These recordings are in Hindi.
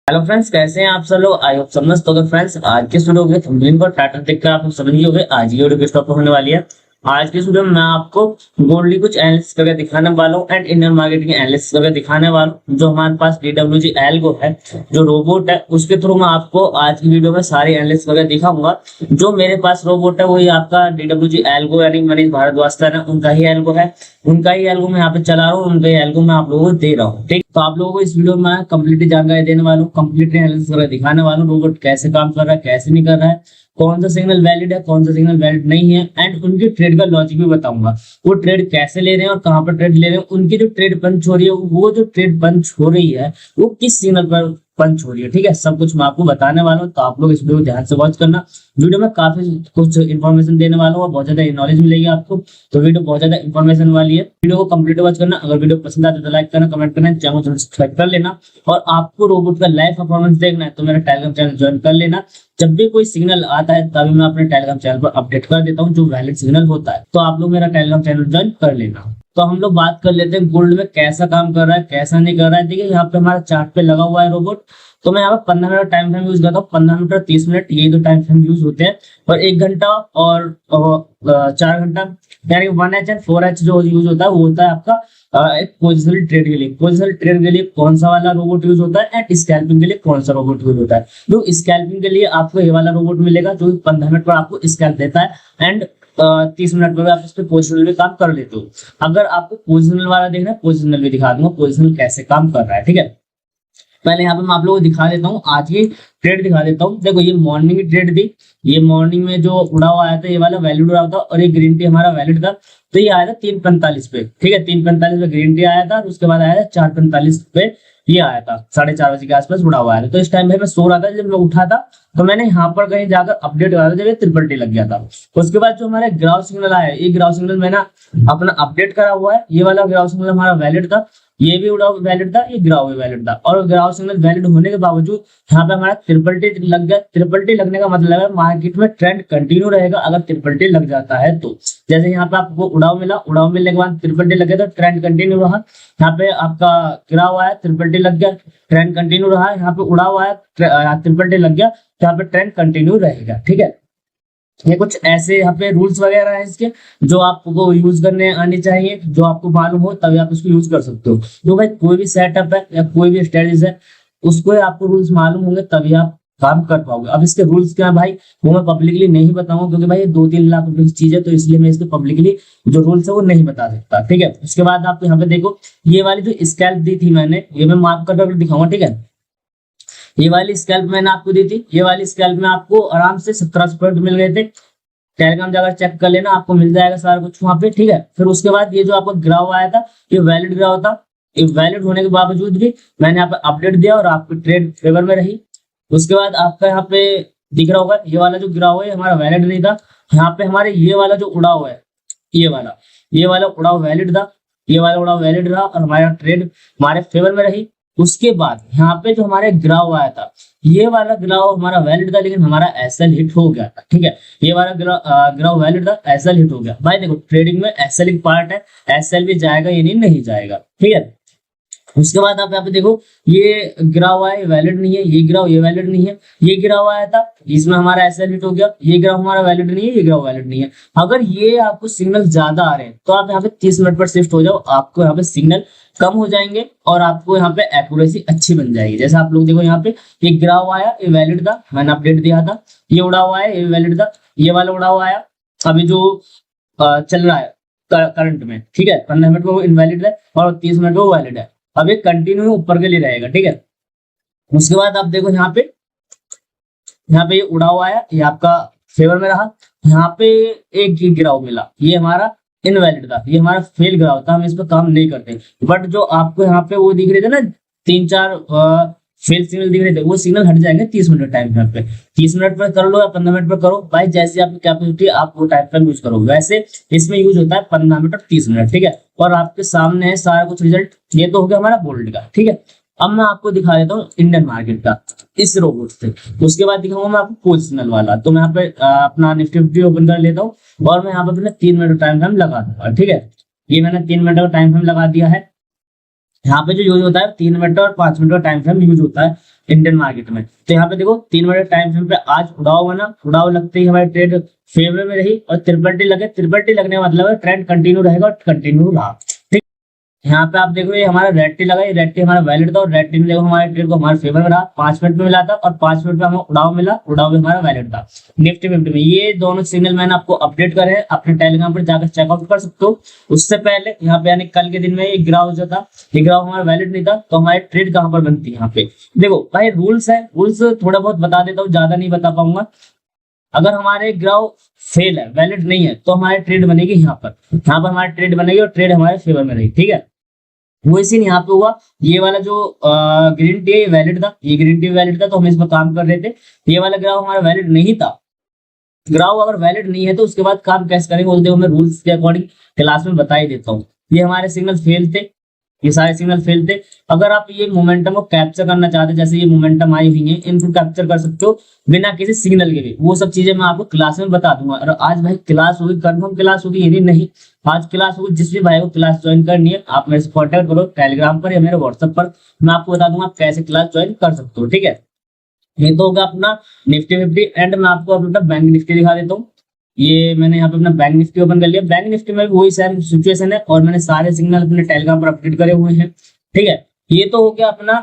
हेलो फ्रेंड्स, कैसे हैं आप सब लोग। आई होप सब मस्त होगा। फ्रेंड्स, आज के वीडियो के थंबनेल पर टाइटल देखकर आप लोग समझ गए होंगे आज की वीडियो किस टॉपिक पर होने वाली है। आज के वीडियो में मैं आपको गोल्डली कुछ एनालिसिस करके दिखाने वाला हूँ एंड इंडियन मार्केटिंग एनालिसिस करके दिखाने वाला हूँ। जो हमारे पास DWG एल्गो है, जो रोबोट है, उसके थ्रू मैं आपको आज की वीडियो में सारी एनालिसिस करके दिखाऊंगा। जो मेरे पास रोबोट है वही आपका DWG एल्गो यानी मनीष भारद्वाज है, उनका ही एल्गो है। उनका ही एल्गो मैं यहाँ पे चला रहा हूँ, उनका ही एल्गो मैं आप लोगों को दे रहा हूँ। ठीक, तो आप लोगों को इस वीडियो में कंप्लीट जानकारी देने वाला हूँ, कंप्लीट एनालिसिस करके दिखाने वाला हूँ रोबोट कैसे काम कर रहा है, कैसे नहीं कर रहा है, कौन सा सिग्नल वैलिड है, कौन सा सिग्नल वैलिड नहीं है, एंड उनकी ट्रेड का लॉजिक भी बताऊंगा। वो ट्रेड कैसे ले रहे हैं और कहां पर ट्रेड ले रहे हैं, उनकी जो ट्रेड पंच हो रही है, वो जो ट्रेड पंच हो रही है वो किस सिग्नल पर पंच हो रही है। ठीक है, सब कुछ मैं आपको बताने वाला हूँ, तो आप लोग इस वीडियो को ध्यान से वॉच करना। वीडियो में काफी कुछ इन्फॉर्मेशन देने वाला हूँ और बहुत ज्यादा नॉलेज मिलेगी आपको। तो वीडियो बहुत ज्यादा इन्फॉर्मेशन वाली है, वीडियो को कंप्लीट वॉच करना। अगर वीडियो पसंद आए तो लाइक करना, कमेंट करना, चैनल को सब्सक्राइब कर लेना। और आपको रोबोट का लाइव परफॉर्मेंस देखना है तो मेरा टेलीग्राम चैनल ज्वाइन कर लेना। जब भी कोई सिग्नल आता है तभी मैं अपने टेलीग्राम चैनल पर अपडेट कर देता हूँ जो वैलिड सिग्नल होता है। तो आप लोग मेरा टेलीग्राम चैनल ज्वाइन कर लेना। तो हम लोग बात कर लेते हैं गोल्ड में कैसा काम कर रहा है, कैसा नहीं कर रहा है। देखिए, यहाँ पे हमारा चार्ट पे लगा हुआ है रोबोट। तो मैं यहाँ पे 15 मिनट टाइम फ्रेम यूज करता हूँ। 15 मिनट और 30 मिनट ये दो टाइम फ्रेम यूज होते हैं। और 1 घंटा और 4 घंटा यानी 1H एंड 4H जो यूज होता है वो होता है आपका एक पोजिशनल ट्रेड के लिए। पोजिशनल ट्रेड के लिए कौन सा वाला रोबोट यूज होता है एंड स्कैल्पिंग के लिए कौन सा रोबोट यूज होता है। जो स्कैल्पिंग के लिए आपको ये वाला रोबोट मिलेगा जो 15 मिनट पर आपको स्कैल्प देता है एंड 30 मिनट में आप इस पे पोजिशनल भी काम कर लेते हो। अगर आपको पोजिशनल वाला देखना है, पोजिशनल भी दिखा दूंगा, पोजिशनल कैसे काम कर रहा है। ठीक है, पहले यहाँ पे मैं आप लोगों को दिखा देता हूँ, आज की ट्रेड दिखा देता हूँ। देखो, ये मॉर्निंग की ट्रेड थी। ये मॉर्निंग में जो उड़ा हुआ आया था ये वाला वैलिड उड़ा था और ये ग्रीन टी हमारा वैलिड था। तो ये आया था 3:45 पे। ठीक है, 3:45 पे ग्रीन टी आया था और उसके बाद आया था 4:45 पे ये आया था, 4:30 बजे के आसपास उड़ा हुआ आया था। तो इस टाइम पे मैं सो रहा था, जब मैं उठा था तो मैंने यहाँ पर कहीं जाकर अपडेट करा था जब ये ट्रिपल टी लग गया था। उसके बाद जो हमारे ग्राफ सिग्नल आया, ये ग्राफ सिग्नल मैंने अपना अपडेट करा हुआ है। ये वाला ग्राफ सिग्नल हमारा वैलिड था, ये भी उड़ा वैलिड था, ये ग्राफ भी वैलिड था। और ग्राफ सिग्नल वैलिड होने के बावजूद यहाँ पे हमारा ट्रिपल टी लग गया। ट्रिपल टी लगने का मतलब है मार्केट में ट्रेंड कंटिन्यू रहेगा अगर ट्रिपल टी लग जाता है तो। जैसे यहाँ पे आपको उड़ाव मिला, उड़ाव मिलने के बाद ट्रिपल टी लग गया तो ट्रेंड कंटिन्यू रहा। यहाँ पे आपका ग्राफ आया, ट्रिपल टी लग गया, ट्रेंड कंटिन्यू रहा। यहाँ पे उड़ाव आया, ट्रिपल टी लग गया, तो यहाँ पे ट्रेंड कंटिन्यू रहेगा। ठीक है, ये कुछ ऐसे यहाँ पे रूल्स वगैरह है इसके जो आपको यूज करने आने चाहिए, जो आपको मालूम हो तभी आप इसको यूज कर सकते हो। तो भाई कोई भी सेटअप है या कोई भी स्ट्रेटेजी है उसको आपको रूल्स मालूम होंगे तभी आप काम कर पाओगे। अब इसके रूल्स क्या है भाई, वो मैं पब्लिकली नहीं बताऊंगा क्योंकि भाई ये 2-3 लाख रुपए की चीज है, तो इसलिए मैं इसके पब्लिकली जो रूल्स है वो नहीं बता सकता। ठीक है, उसके बाद आप यहाँ पे देखो, ये वाली जो स्कैल्प दी थी मैंने, ये मैं मार्क कर दिखाऊंगा। ठीक है, ये वाली स्कैल्प मैंने आपको दी थी। ये वाली स्कैल्प में आपको आराम से 1700 पॉइंट मिल गए थे। टेलीग्राम जाकर चेक कर लेना, आपको मिल जाएगा सारा कुछ वहां पे। ठीक है, फिर उसके बाद ये जो आपका ग्राफ आया था ये वैलिड ग्राफ था। ये वैलिड होने के बावजूद भी मैंने यहाँ पे अपडेट दिया और आपकी ट्रेड फेवर में रही। उसके बाद आपका यहाँ पे दिख रहा होगा ये वाला जो ग्राफ है हमारा वैलिड नहीं था। यहाँ पे हमारे ये वाला जो उड़ा हुआ है, ये वाला उड़ाव वैलिड था, ये वाला उड़ाव वैलिड रहा और हमारा ट्रेड हमारे फेवर में रही। उसके बाद यहाँ पे जो हमारे ग्राफ आया था ये वाला ग्राफ हमारा वैलिड था लेकिन हमारा एसएल हिट हो गया था। ठीक है, ये वाला ग्राफ वैलिड था, एसएल हिट हो गया। भाई देखो, ट्रेडिंग में एसएल एक पार्ट है, एसएल भी जाएगा ये नहीं जाएगा। ठीक है, उसके बाद आप यहाँ पे देखो, ये ग्राफ आया, ये वैलिड नहीं है, ये ग्राफ ये वैलिड नहीं है। ये ग्राफ आया था इसमें हमारा एसएल हिट हो गया, ये ग्राफ हमारा वैलिड नहीं है, ये ग्राफ वैलिड नहीं है। अगर ये आपको सिग्नल ज्यादा आ रहे हैं तो आप यहाँ पे 30 मिनट पर शिफ्ट हो जाओ, आपको यहाँ पे सिग्नल कम हो जाएंगे और आपको यहाँ पे एक्यूरेसी अच्छी बन जाएगी। जैसे आप लोग देखो, यहाँ पे ये ग्राफ आया, ये वैलिड था, मैंने अपडेट दिया था। ये उड़ा हुआ है, ये वैलिड था। ये वाला उड़ा हुआ आया अभी जो चल रहा है करंट में। ठीक है, 15 मिनट में वो इनवैलिड है और 30 मिनट में वो वैलिड है। अब ये कंटिन्यू ऊपर के लिए रहेगा। ठीक है, उसके बाद आप देखो यहाँ पे ये उड़ा हुआ आया, ये आपका फेवर में रहा। यहाँ पे एक गिराव मिला, ये हमारा इनवैलिड था, ये हमारा फेल ग्राफ था, हम इस पर काम नहीं करते। बट जो आपको यहाँ पे वो दिख रहे थे ना 3-4 फेल सिग्नल दिख रहे थे, वो सिग्नल हट जाएंगे 30 मिनट टाइम फ्रेम पे। 30 मिनट पर कर लो या 15 मिनट पर करो भाई, जैसे आपकी कैपेसिटी आप वो टाइम फ्रेम यूज करो। वैसे इसमें यूज होता है 15 मिनट और 30 मिनट। ठीक है, और आपके सामने है सारा कुछ रिजल्ट। ये तो हो गया हमारा गोल्ड का। ठीक है, अब मैं आपको दिखा देता हूँ इंडियन मार्केट का इस रोबोट से। उसके बाद दिखाऊंगा मैं आपको पोजिशनल वाला। तो मैं यहाँ पे अपना निफ्टी 50 ओपन कर लेता हूँ और मैं यहाँ पे अपने 3 मिनट टाइम फ्रेम लगा दूंगा। ठीक है, ये मैंने 3 मिनट का टाइम फ्रेम लगा दिया है। यहाँ पे जो यूज होता है 3 मिनट और 5 मिनट का टाइम फ्रेम यूज होता है इंडियन मार्केट में। तो यहाँ पे देखो 3 मिनट टाइम फ्रेम पे आज उड़ाव बना, उड़ाव लगते ही हमारी ट्रेड फेवर में रही और ट्रिपल टी लगे, ट्रिपल टी लगने का मतलब है ट्रेंड कंटिन्यू रहेगा और कंटिन्यू रहा। ठीक, यहाँ पे आप देख रहे हो ये हमारा रेड टी लगा, ये रेड टी हमारा वैलिड था और रेड टी में देखो हमारे ट्रेड को हमारे फेवर में रहा, 5 मिनट में मिला था और 5 मिनट में हमें उड़ाव मिला, उड़ाव भी हमारा वैलिड था। निफ्टी फिफ्टी में ये दोनों सिग्नल मैंने आपको अपडेट करे हैं, अपने टेलीग्राम पर जाकर चेकआउट कर सकते हो। उससे पहले यहाँ पे यानी कल के दिन में ये ग्राफ जो था, ये ग्राफ हमारा वैलिड नहीं था, तो हमारी ट्रेड कहाँ पर बनती है यहाँ पे देखो भाई रूल्स है, रूल्स थोड़ा बहुत बता देता हूँ, ज्यादा नहीं बता पाऊंगा। अगर हमारे ग्राफ फेल है, वैलिड नहीं है, तो हमारी ट्रेड बनेगी यहाँ पर, यहाँ पर हमारी ट्रेड बनेगी और ट्रेड हमारे फेवर में रहेगी। ठीक है, वो इसी यहाँ पे हुआ। ये वाला जो ग्रीन टी है ये वैलिड था, ये ग्रीन टी वैलिड था तो हम इस पर काम कर रहे थे। ये वाला ग्राफ हमारा वैलिड नहीं था। ग्राफ अगर वैलिड नहीं है तो उसके बाद काम कैसे करेंगे वो देखो मैं रूल्स के अकॉर्डिंग क्लास में बता ही देता हूँ। ये हमारे सिग्नल फेल थे, ये सारे सिग्नल फेल थे। अगर आप ये मोमेंटम को कैप्चर करना चाहते हैं, जैसे ये मोमेंटम आई हुई है, इनको कैप्चर कर सकते हो बिना किसी सिग्नल के भी, वो सब चीजें मैं आपको क्लास में बता दूंगा। और आज भाई क्लास होगी, कंफर्म क्लास होगी, यदि नहीं आज क्लास होगी, जिस भी भाई को क्लास ज्वाइन करनी है आप मेरे से कॉन्टेक्ट करो टेलीग्राम पर या मेरे व्हाट्सएप पर, मैं आपको बता दूंगा आप कैसे क्लास ज्वाइन कर सकते हो। ठीक है, ये तो होगा अपना निफ्टी फिफ्टी एंड मैं आपको अपना बैंक निफ्टी दिखा देता हूँ। ये मैंने यहाँ पे अपना बैंक निफ्टी ओपन कर लिया। बैंक निफ्टी में भी वही सेम सिचुएशन है और मैंने सारे सिग्नल अपने टेलीग्राम पर अपडेट करे हुए हैं। ठीक है, ये तो हो गया अपना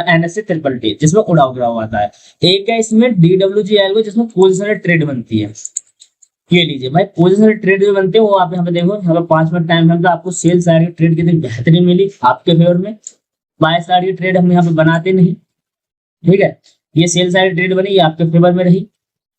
एनएससी ट्रिपल टी जिसमें उड़ाव गिराव आता है। एक है इसमें DWGL जिसमें पोजिशनल ट्रेड बनती है। ये लीजिए भाई पोजिशनल ट्रेड जो बनते हैं वो आप यहाँ पे देखो, यहाँ पे 5 मिनट टाइम फ्रेम पे आपको सेल साइड की ट्रेड कितनी बेहतरीन मिली आपके फेवर में। बाय साइड की ट्रेड हम यहाँ पे बनाते नहीं। ठीक है, ये सेल साइड ट्रेड बनी, ये आपके फेवर में रही।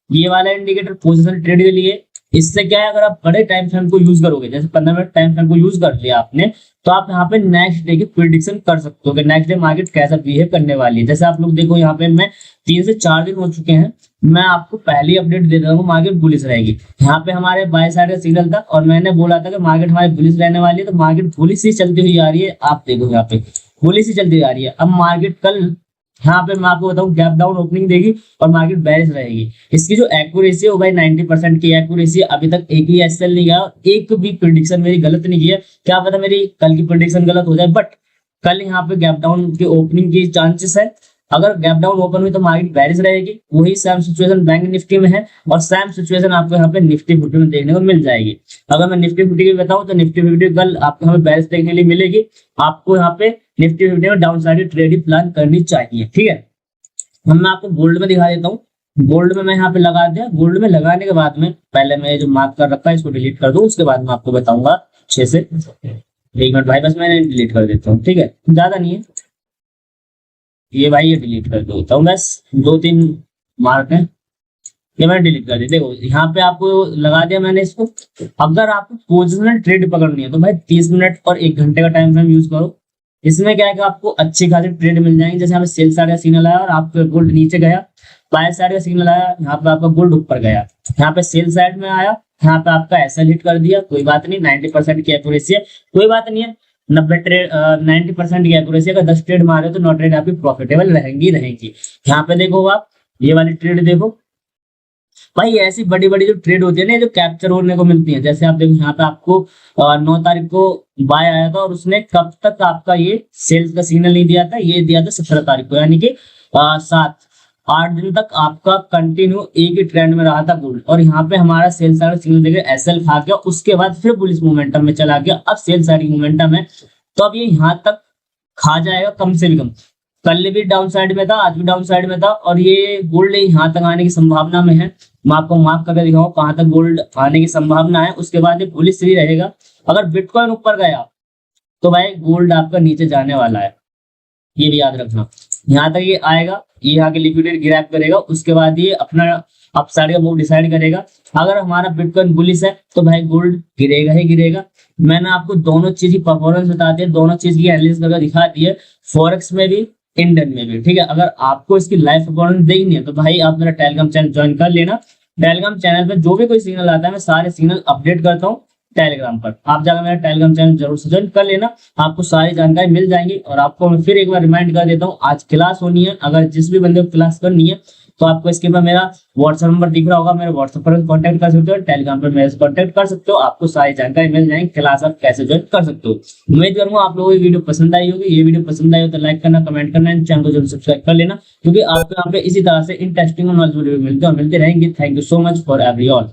ये वाला इंडिकेटर पोजीशन ट्रेड के लिए, इससे क्या है अगर आप बड़े टाइम फ्रेम को यूज करोगे, जैसे 15 मिनट टाइम फ्रेम को यूज कर लिया आपने, तो आप यहाँ पे नेक्स्ट डे की प्रिडिक्शन कर सकते हो कि नेक्स्ट डे मार्केट कैसा बिहेव करने वाली है। जैसे आप लोग देखो यहाँ पे मैं 3 से 4 दिन हो चुके हैं, मैं आपको पहली अपडेट दे रहा हूँ मार्केट बुलिश रहेगी। यहाँ पे हमारे बाय साइड का सिग्नल था और मैंने बोला था कि मार्केट हमारी बुलिश रहने वाली है, तो मार्केट बुलिश ही चलती हुई आ रही है। आप देखो यहाँ पे बुलिश ही चलती आ रही है। अब मार्केट कल यहाँ पे मैं आपको बताऊं गैप डाउन ओपनिंग देगी और मार्केट बेरिश रहेगी। इसकी जो एक्यूरेसी है वो भाई 90% की एक्यूरेसी, अभी तक एक भी एसएल नहीं गया, एक भी प्रेडिक्शन मेरी गलत नहीं किया। क्या पता मेरी कल की प्रेडिक्शन गलत हो जाए, बट कल यहाँ पे गैप डाउन की ओपनिंग की चांसेस है। अगर गैप डाउन ओपन हुई तो मार्केट बेरिश रहेगी। वही सेम सिचुएशन बैंक निफ्टी में है और सेम सिचुएशन आपको यहाँ पे निफ्टी फिफ्टी में देखने को मिल जाएगी। अगर मैं निफ्टी फिफ्टी की बताऊं तो निफ्टी फिफ्टी कल आपको यहाँ पे बेरिश देखने के लिए मिलेगी। आपको यहाँ पे निफ्टी फिफ्टी में डाउन साइड ट्रेड प्लान करनी चाहिए। ठीक है, हम मैं आपको गोल्ड में दिखा देता हूँ। गोल्ड में मैं यहाँ पे लगा दिया। गोल्ड में लगाने के बाद में पहले मैं जो मार्क कर रखा है इसको डिलीट कर दूं, उसके बाद मैं आपको बताऊंगा अच्छे से। 1 मिनट भाई बस मैंने डिलीट कर देता हूँ। ठीक है, ज्यादा नहीं है ये भाई, ये डिलीट कर देता हूँ, बस 2-3 मार्क है ये मैंने डिलीट कर दिया। देखो यहाँ पे आपको लगा दिया मैंने इसको। अगर आपको पोजिशनल ट्रेड पकड़नी है तो भाई 30 मिनट और 1 घंटे का टाइम फ्रेम यूज करो। इसमें क्या है कि आपको अच्छी खासी ट्रेड मिल जाएंगे। जैसे हमें सेल साइड का सिग्नल आया और आपका गोल्ड नीचे गया, बाय साइड का सिग्नल आया, यहाँ पे आपका गोल्ड ऊपर गया, यहाँ पे सेल साइड में आया, यहाँ पे आपका एसएल हिट कर दिया, कोई बात नहीं, 90% की एक्यूरेसी है, कोई बात नहीं है। 90% की एक्यूरेसी, अगर 10 ट्रेड मारे तो 9 ट्रेड आपकी प्रॉफिटेबल रहेंगी। यहाँ पे देखो आप ये वाली ट्रेड देखो भाई, ऐसी बड़ी बड़ी जो ट्रेड होती है ना जो कैप्चर होने को मिलती है। जैसे आप देखो यहाँ पे आपको 9 तारीख को बाय आया था और उसने कब तक आपका ये सेल्स का सिग्नल नहीं दिया था, ये दिया था 17 तारीख को, यानी कि 7-8 दिन तक आपका कंटिन्यू एक ही ट्रेंड में रहा था गोल्ड। और यहाँ पे हमारा सेल साइड सिग्नल देकर एसएल खा गया, उसके बाद फिर बुलिश मोमेंटम में चला गया। अब सेल साइड मोमेंटम है तो अब ये यहाँ तक खा जाएगा कम से भी कम। कल भी डाउन साइड में था, आज भी डाउन साइड में था और ये गोल्ड यहाँ तक आने की संभावना में है। मैं आपको मार्क करके दिखाऊं कहां तक गोल्ड आने की संभावना है। उसके बाद ये बुलिश ही रहेगा। अगर बिटकॉइन ऊपर गया तो भाई गोल्ड आपका नीचे जाने वाला है, ये भी याद रखना। यहाँ तक ये आएगा, ये यहाँ के लिक्विडिटी ग्रैब करेगा, उसके बाद ये अपना अपसाइड का मूव डिसाइड करेगा। अगर हमारा बिटकॉइन बुलिश है तो भाई गोल्ड गिरेगा ही गिरेगा। मैंने आपको दोनों चीज की परफॉर्मेंस बता दी है, दोनों चीज की एनालिसिस करके दिखा दी है, फॉरेक्स में भी इंडियन में भी। ठीक है, अगर आपको इसकी लाइव परफॉर्मेंस देखनी है तो भाई आप मेरा टेलीग्राम चैनल ज्वाइन कर लेना। टेलीग्राम चैनल पे जो भी कोई सिग्नल आता है मैं सारे सिग्नल अपडेट करता हूँ टेलीग्राम पर। आप जाकर मेरा टेलीग्राम चैनल जरूर से ज्वाइन कर लेना, आपको सारी जानकारी मिल जाएंगी। और आपको मैं फिर एक बार रिमाइंड कर देता हूँ, आज क्लास होनी है। अगर जिस भी बंदे को क्लास करनी है तो आपको इसके ऊपर मेरा व्हाट्सएप नंबर दिख रहा होगा, मेरे व्हाट्सएप पर कांटेक्ट कर सकते हो, टेलीग्राम पर मेरे से कांटेक्ट कर सकते हो, आपको सारी जानकारी मिल जाएगी, क्लास आप कैसे ज्वाइन कर सकते हो। उम्मीद करूंगा आप लोगों को ये वीडियो पसंद आई होगी। ये वीडियो पसंद आई हो तो लाइक करना, कमेंट करना, चैनल को जरूर सब्सक्राइब कर लेना, क्योंकि आपको यहाँ पे इसी तरह से इंटरेस्टिंग और नॉलेजेबल वीडियो मिलते रहेंगे। Thank you so much for everyone.